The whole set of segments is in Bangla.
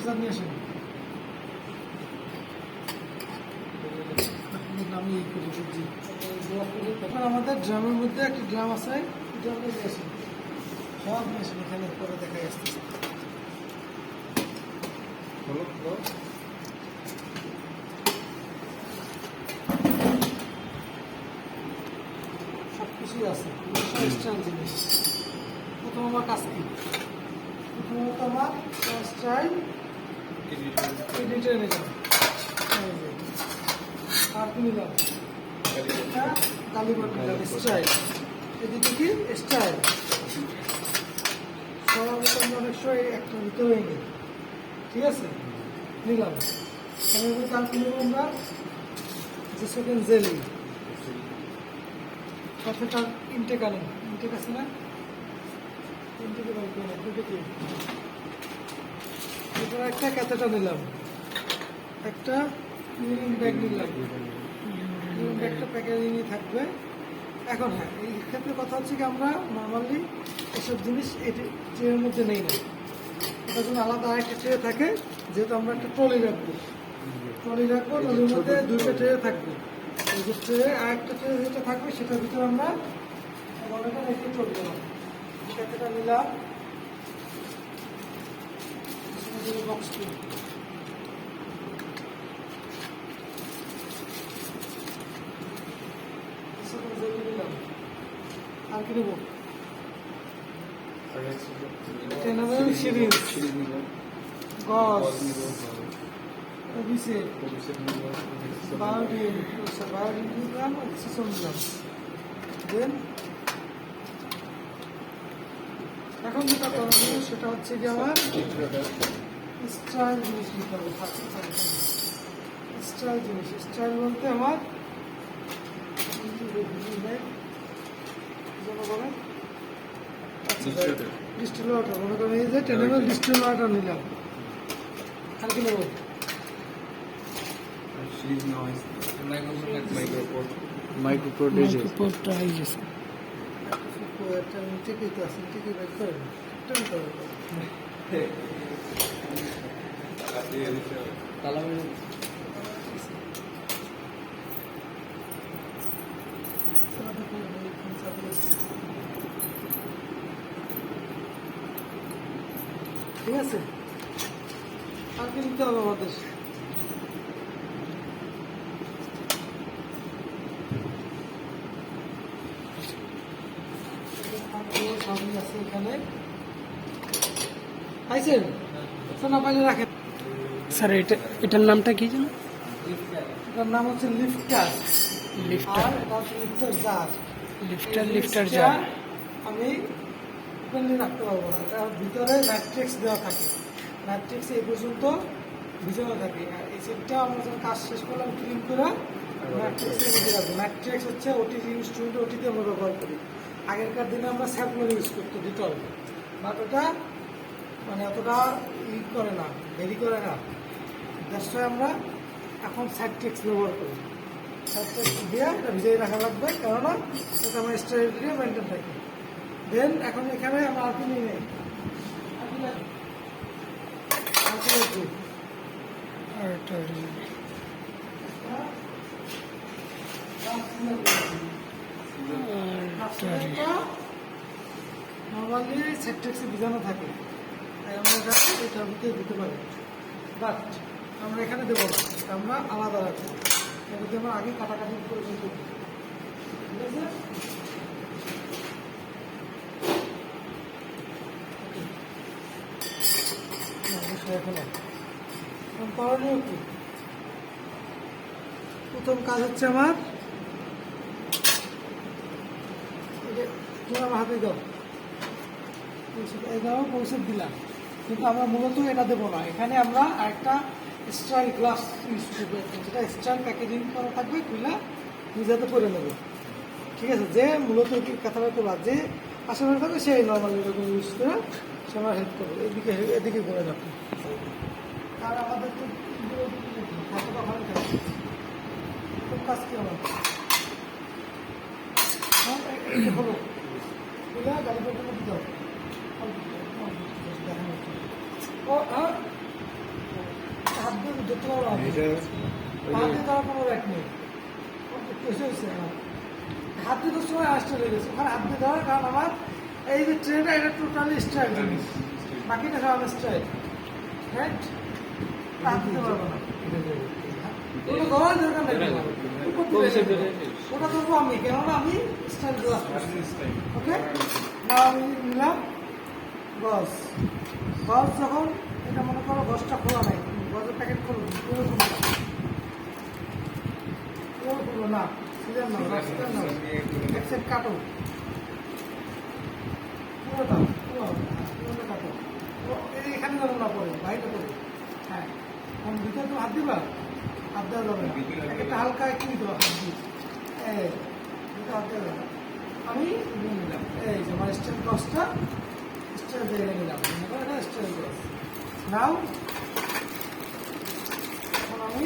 স্যানিটাইজার নিয়ে আসেন। আমি এই করি বুঝছি। এখন আমাদের ড্রামের মধ্যে একটা ড্রাম আছে, ড্রামে নিয়ে আসেন, সব নিয়ে আসেন এখানে, পরে দেখাই আসতেছে। সব কিছুই আছে, স্টাইল জিনিস। প্রথম আমার কাজ কি, প্রথমত আমার স্টাইল এডিটর নিলাম, আর কি নিলাম, কালীবাট নিলাম স্টাইল, এদিকে কি স্টাইল। সবাই আমরা অনেক সময় একটা ভিতরেই নিই, ঠিক আছে, নিলাম। তার কি নেব আমরা, যে সেকেন্ড জেলি, সাথে তার ইনটেক আনেন, ইনটেক আছে না, ইনটেকে বাইক আনেন, দুটো কি, এরপর একটা ক্যাথেটার নিলাম, একটা ইউরিন ব্যাগ নিলাম, ইউরিন ব্যাগটা প্যাকেজিংয়ে থাকবে। এখন হ্যাঁ, এই ক্ষেত্রে কথা হচ্ছে কি, আমরা নর্মালি এসব জিনিস ট্রেনের মধ্যে নেই না, এটার জন্য আলাদা আরেকটা ট্রে থাকে, যেহেতু আমরা একটা ট্রলি রাখবো, ট্রলির মধ্যে দুইটা ট্রে থাকবে। এই যে ট্রে, আরেকটা ট্রে যেটা থাকবে সেটার ভিতরে আমরা রেখে চলতে পারবো। ক্যাথেটার নিলাম, বক্সটি নিলাম, আর কি নেবো, 10 ml সিরিজ, গজ, অভিষেক, বায়োডিন নিলাম, সিসম নিলাম। দেন এখন যেটা করবো সেটা হচ্ছে কি, আমার স্টাইল জিনিস নিতে হবে। স্টাইল জিনিস, স্টাইল বলতে আমার ডিস্টিল ওয়াটার, মনে করেন এই যে 10 ml ডিস্টিল ওয়াটার নিলাম। আর কি নেবো, ঠিকই তো আছে, ঠিকই বাইক করেন, ঠিক আছে। আর কি নিতে হবে আমাদের, আছে এখানে, পাইছেন সোনা, পাইলে রাখেন। স্যার এটার নামটা কি জানো? এটার নাম হচ্ছে লিফটার, লিফটার, এটা হচ্ছে লিফটার জার। লিফটার জার। আমি ওপেনলি রাখতে পারবো না, এটার ভিতরে ম্যাট্রিক্স দেওয়া থাকে, ম্যাট্রিক্স এই পর্যন্ত ভিজানো থাকে। আর এই সেটটা আমরা যখন কাজ শেষ করলাম ক্লিন করে ম্যাট্রিক্সের মধ্যে রাখবো। ম্যাট্রিক্স হচ্ছে ওটি ইনস্ট্রুমেন্ট, ওটিতে আমরা ব্যবহার করি। আগেরকার দিনে আমরা স্যাপলন ইউজ করতো, ডিটল, বাট ওটা মানে অতটা করে না, দেরি করে না, দ্যাটস আমরা এখন সাইট্রিক্স ব্যবহার করি। সাইট্রিক্স দিয়ে এটা ভিজিয়ে রাখা লাগবে, কেননা এটা আমার স্টাইলটি মেনটেন থাকে। দেন এখন এখানে আমরা আর কি নিয়ে নেই, নর্মালি সেট্রিক্সে ভিজানো থাকে, তাই আমরা এটার ভিতরে দিতে পারি, বাট আমরা এখানে দেবো না, আমরা আলাদা রাখবো। এটাতে আমরা আগে কাটাকাটি করে দিতে, ঠিক আছে। এখন করণীয় কি, প্রথম কাজ হচ্ছে আমার আমার হাতে দাও, এই দাও, পৌঁছে দিলাম। কিন্তু আমরা মূলত এটা দেবো না, এখানে আমরা আরেকটা স্টাইল গ্লাস ইউজ করবো, যেটা স্টাইল প্যাকেজিং করা থাকবে, খুলে নিজেতে করে নেবে, ঠিক আছে। যে মূলত কথাটা তোলা, যে আশেপাশে থাকবে সেই নর্মালি এরকম ইউজ করে সে আমার হেল্প করবে, এদিকে করে রাখবে। আর আমাদের তো ভালো থাকে, খুব কাজ কি আমার হলো গাড়ি করতে দাও। ও হ্যাঁ, ধরতে পারবো না। পা দিয়ে ধরার কোনো রাইট নেই। হয়েছে হাত দিয়ে তো সময় আসতে লেগেছে, ওখানে হাত দিয়ে ধরা, কারণ আমার এই যে ট্রেনটা এটা টোটালি স্ট্রাইক জিনিস, বাকিটা সব স্ট্রাইক, রাইট? হাত দিতে পারবো না, ওটা ধরার দরকার নেই, ওটা ধরবো আমি, কেননা আমি স্টাইল গ্লাস। ওকে, না আমি নিলাম গজ। গজ যখন এটা মনে করো গজটা খোলা নাই, গজের প্যাকেট খুলবো, এরকম খুলবো না, সিজন না, রাস্তার না, এক সাইড কাটো, পুরোটা পুরোটা কাটো, এখানে যেন না পড়ে, বাইরে পড়ে। হ্যাঁ, কারণ ভিতরে তুমি হাত দিবা, হাত দেওয়া যাবে না, একটা হালকা একটু দিতে হবে, হাত দিয়ে হাত দেওয়া যাবে না। আমি নিয়ে নিলাম, এই যে আমার স্টেল ক্রসটা স্টেল জায়গায় নিলাম, এটা স্টেল ক্রস। নাও এখন আমি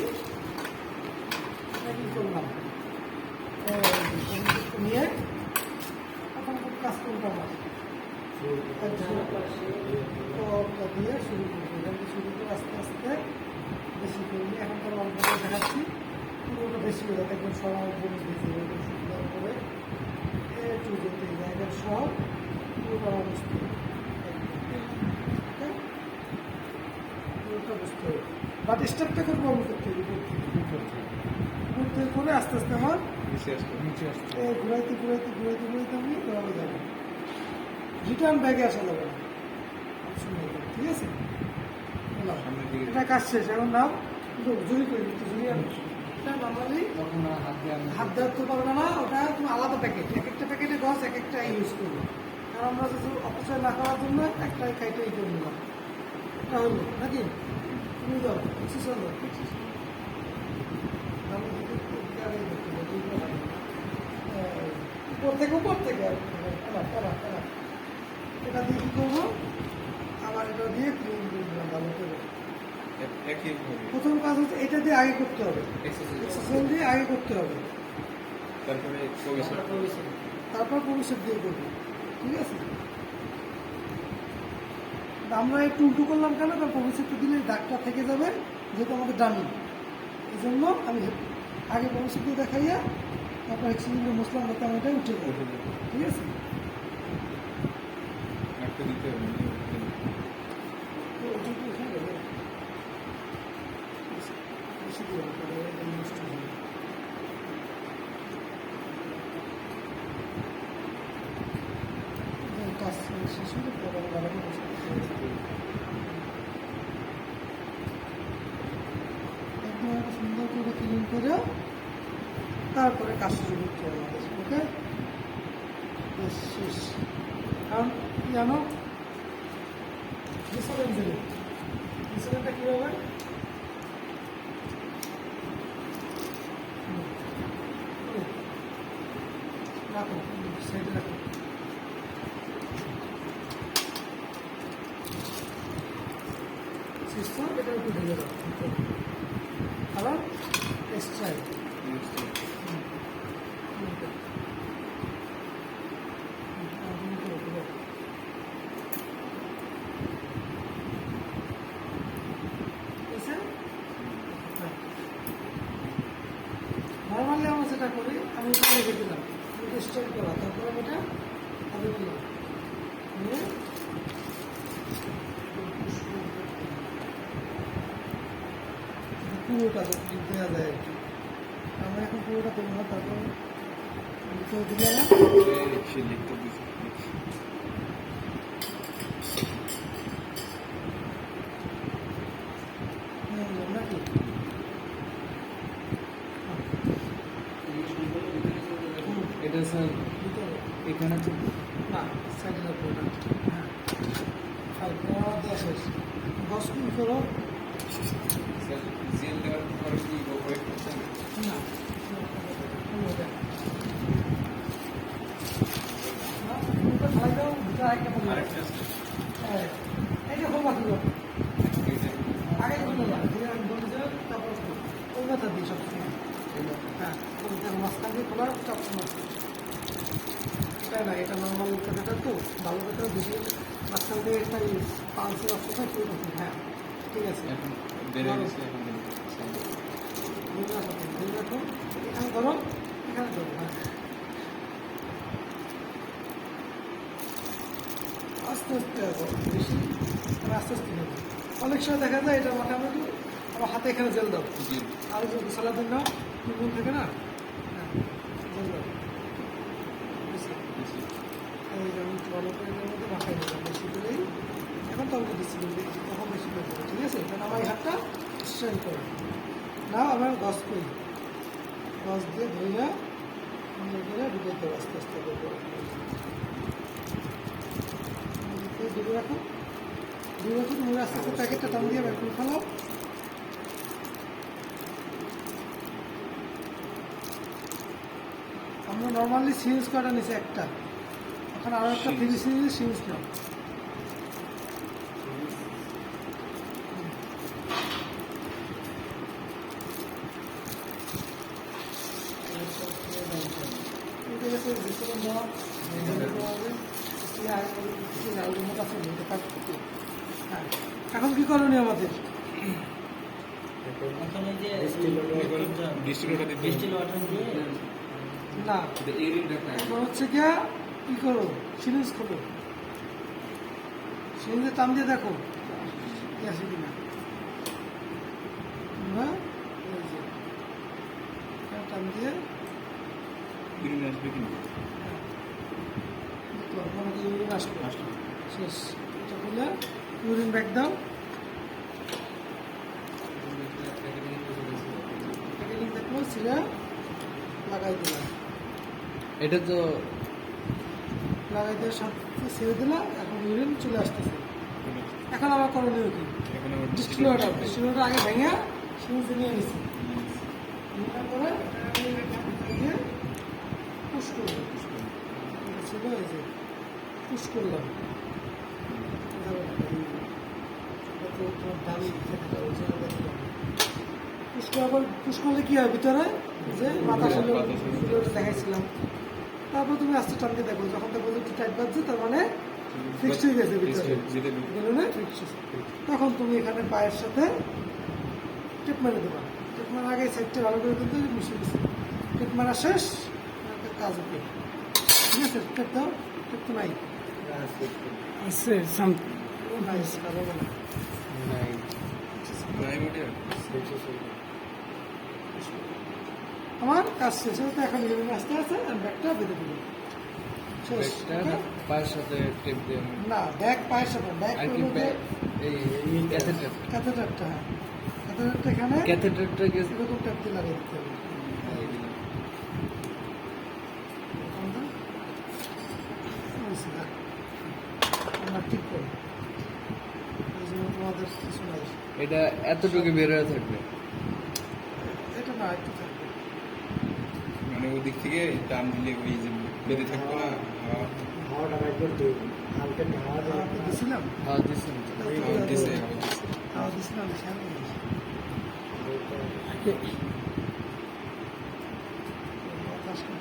কি করলাম, নিয়ে এখন খুব কাজ করতে আমার দিয়ে শুরু করবো, এখানে শুরু করে আস্তে আস্তে বেশি করি, এখন তো অল্প করে দেখাচ্ছি, পুরোটা বেশি হয়ে যাবে, একদম সবার জিনিস বেশি হয়ে যাবে, সুন্দর করে একটু যেতে জায়গার সব পুরোটা বুঝতে হবে, পুরোটা বুঝতে হবে, বাট স্টেপটা করবো আমি করতে হবে, ঘুরতে করে আস্তে আস্তে আমার ঘুরাইতে ঘুরাইতে ঘুরাইতে ঘুরাইতে আমি এভাবে যাবো, রিটার্ন ব্যাগে আসা যাবে না, ঠিক আছে? এটা কাজ শেষ, এখন নাও জুড়ি করে দিচ্ছি, জুড়ি আমি নর্মালি হাত দেওয়া তো পারবে না, ওটা তুমি আলাদা প্যাকেট, এক একটা প্যাকেটে গছ এক একটা ইউজ করবে, কারণ আমরা যদি অপচয় না করার জন্য একটা খাইতে এই করে নিলাম, এটা হলো নাকি? তুমি যাও চলো, উপর থেকে এটা দিয়ে কি করবো, আবার এটা দিয়ে ক্লিন করে দিলাম ভালো করে। প্রথম কাজ হচ্ছে এটা দিয়ে আগে করতে হবে, এক্সারসাইজ দিয়ে আগে করতে হবে, তারপর ভবিষ্যৎ দিয়ে করবো, ঠিক আছে? আমরা একটু উল্টো করলাম কেন, কারণ ভবিষ্যৎটা দিলে দাগটা থেকে যাবে, যেহেতু আমাদের ডামি, এই জন্য আমি আগে ভবিষ্যৎ দিয়ে দেখাইয়া তারপর এক্সারসাইজ মুসলাম, যাতে আমি এটা উঠে যাবো, ঠিক আছে? সুন্দর করে ক্লিন করে তারপরে কাজ শুরু করতে হবে আমাদের, ওকে? শেষ, কারণ কি জানো, ইনসুলিনটা কী হবে, রাখো সাইডে রাখো, সিস্টেম এটা একটু ঢেলে দাও, আবার স্ট্রাইক নর্মালি আমরা যেটা করি, আমি এটা রেখে দিলাম, এটা স্ট্রাইক করা, তারপর আমি এটা আগে দিলাম, নিয়ে পুরোটা দেওয়া যায় আর কি, আমরা এখন পুরোটা করবো না, তারপর দিলে না নাকি এটা স্যার এখানে তো না, সাইডে রাখবো ওটা, হ্যাঁ দেওয়া শেষ, 10 মিনিট করো স্যার জেল দেওয়ার পরে কি ওয়েট করছেন? না ঢালাই দাও, দুটো আরেকটা করবো, এই যে হোমওয়ার্ক দিল আগে করলো না, আমি বলেছিলাম তারপর ওই কথা দিই সবসময়, হ্যাঁ মাঝখান দিয়ে খোলার সবসময়, এটা না, এটা নর্মাল কথাটা তো ভালো কথা বেশি, মাঝখান দিয়ে একটা পালসের অপশন, হ্যাঁ ঠিক আছে। বের হয়ে গেছে এখন ধরে রাখো, ধরে রাখো। এখানে ধরো, এখানে ধরো, হ্যাঁ। আস্তে আস্তে আসো, বেশি মানে আস্তে আস্তে নেবো। অনেক সময় দেখা যায় এটা মোটামুটি আমার হাতে এখানে জেল দাও, জি আর যে গোসলার জন্য টুকুন থাকে না, হ্যাঁ, জেল দাও। বুঝছো? বেশি এই যে আমি একটু ভালো করে এটার মধ্যে মাখাই নিলাম, বেশি করেই। এখন তো আমি দিচ্ছি, তখন বেশি করে দেবো, ঠিক আছে? কারণ আমার এই হাতটা স্ট্রেন করে না, আমার গস করি, গস দিয়ে ধরে করে ঢুকাইতে হবে আস্তে আস্তে করে। দূরে রাখো, দূরে রাখো, তুমি আস্তে আস্তে প্যাকেটটা টান দিয়ে বের করে ফেলো। আমরা নর্মালি সিরিজ কটা নিচে একটা, এখন আরও একটা ফ্রি সিরিজ নাও। উঠে গেছে, বিস্কুট দেওয়া, দেওয়া হবে। হ্যাঁ, এখন কি করণীয় আমাদের? এখানে যে ডিস্ট্রিবিউটর দিতে ডিস্টিল ওয়াটার দিয়ে না, এরিন দেখা এখন হচ্ছে কি করো, সিরিজ খোলো, সিরিজে টান দিয়ে দেখো কি আসে কিনা। আমরা এই যে এটা টান দিয়ে গ্রিন আসবে কি আমাকে ইউরিন আসবে, শেষ। এটা খুলে ইউরিন ব্যাগ দাও, প্যাকেজিং দেখলো, ছিঁড়ে লাগাই দিলাম, এটা তো লাগাই দিয়ে সব ছেড়ে দিলাম। এখন ইউরিন চলে আসতেছে। এখন আমার করণীয় কি? এখন আবার ডিস্টিলেটর আগে ভেঙে সিরিজে নিয়ে নিচ্ছি, নেওয়ার পরে দিয়ে পুশ করবো, ছিল এই যে পুশ করলাম। পুশ করলে কি হয় ভিতরে, যে মাথা দেখাইছিলাম। তারপর তুমি আস্তে টানকে দেখো, যখন দেখো যে একটু টাইট বাজছে, তার মানে ফিক্সড হয়ে গেছে ভিতরে, বেলুনে ফিক্সড। তখন তুমি এখানে পায়ের সাথে টেপ মেরে দেবা। টেপ মারার আগে সাইডটা ভালো করে কিন্তু মিশিয়ে দিচ্ছি। টেপ মারা শেষ, একটা কাজ হবে, ঠিক আছে? টেপ দাও, টেপ তো নাই, আছে সাম নাই কাজ হবে না। নাই নাই মোটে আমার কাজ শেষ হতে এখন ইউরিন আসতে আছে, আমি ব্যাগটা বেঁধে দিল, শেষ। পায়ের সাথে টেপ দিয়ে না, ব্যাগ পায়ের সাথে, ব্যাগ আর কি এই ক্যাথেটার ক্যাথেটারটা, হ্যাঁ, ক্যাথেটারটা এখানে ক্যাথেটারটাকে এরকম ট্যাপ দিয়ে লাগিয়ে দিতে হবে। আমরা ঠিক করি, এই জন্য তোমাদের কিছু নাই, এটা এতটুকু বের হয়ে থাকবে। এটা না, একটু থাকবে। মানে ওদিক থেকে টান দিলে ওই যে বেঁধে থাকবো না হাওয়াটা একবার দিই, হালকা হাওয়া দিয়েছিলাম, হ্যাঁ দিচ্ছেন দিছে হাওয়া দিয়েছিলাম, খেয়াল করিস। বাতাস না।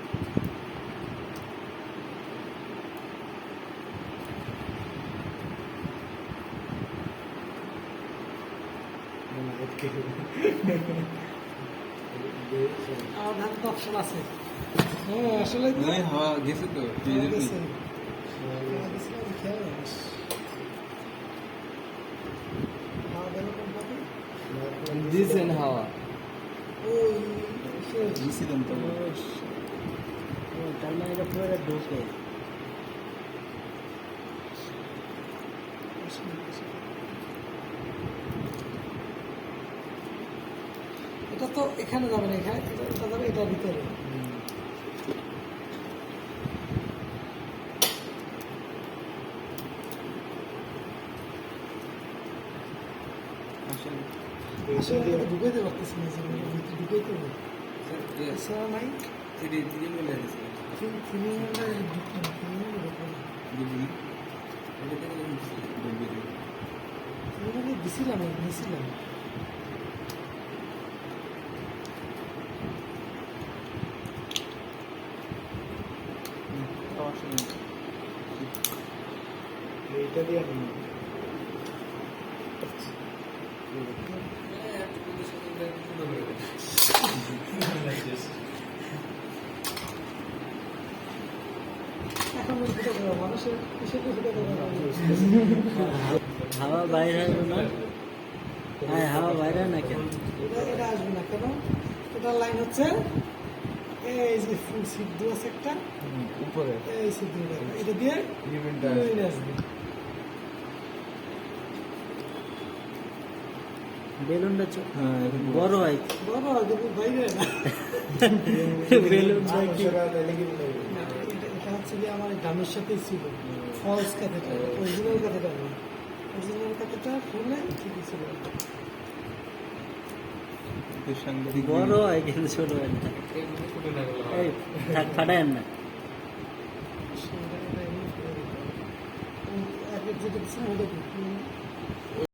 আমার ধান তো অপশন আছে, হ্যাঁ, আসলে তো নাই হাওয়া গেছে তো এই হাওয়া জন্যই। গেছে। হাওয়া দিয়েছিলাম, খেয়াল করিস। হাওয়া গেল কোন পাবে? দিয়েছেন হাওয়া ওই শেষ। দিছিলাম তো তার মানে এটা পুরো ঢোকে। এটা তো এখানে যাবে না, এখানে এটা যাবে এটার ভিতরে। আসলে এটা ঢুকাইতে পারতেছি না, যে ভিতরে ঢুকাইতে হবে, এছাড়া নাই। থ্রি মিলে গেছে ফিলিংটা ঢুকবে না, ফিলিংটা ঢুকবে না। বুঝলি ওটা থেকে ঢুকবে ফিলিংটা দিছিলাম, নিছিলাম। এইটা দিয়ে করো, মানুষের কিসে কিছু কথা বলো। হাওয়া বাইরে আসবে না হ্যাঁ হাওয়া বাইরে না কেন এটা আসবে না কেন? এটার লাইন হচ্ছে এই যে ফুল সিদ্ধ আছে একটা, উপরে এই সিদ্ধ এটা দিয়ে রিবেনটা লাইন আসবে। বেলুনটা বড় হয় বড় কিন্তু বাইরে না। বেলুনটা কি এটা হচ্ছে যে আমার গামের সাথেই ছিল ফলস কাঁথাটা, অরিজিনাল কাঁথাটা না। অরিজিনাল কাঁথাটা খুলে ঠিকই ছিল। সাংঘাতিক বড় হয় কিন্তু ছোট হয় না এই থাক ফাটায়েন না সেটা এটা এমনি করে দিতে হবে। আগে যেটা ছিল ওটা কি?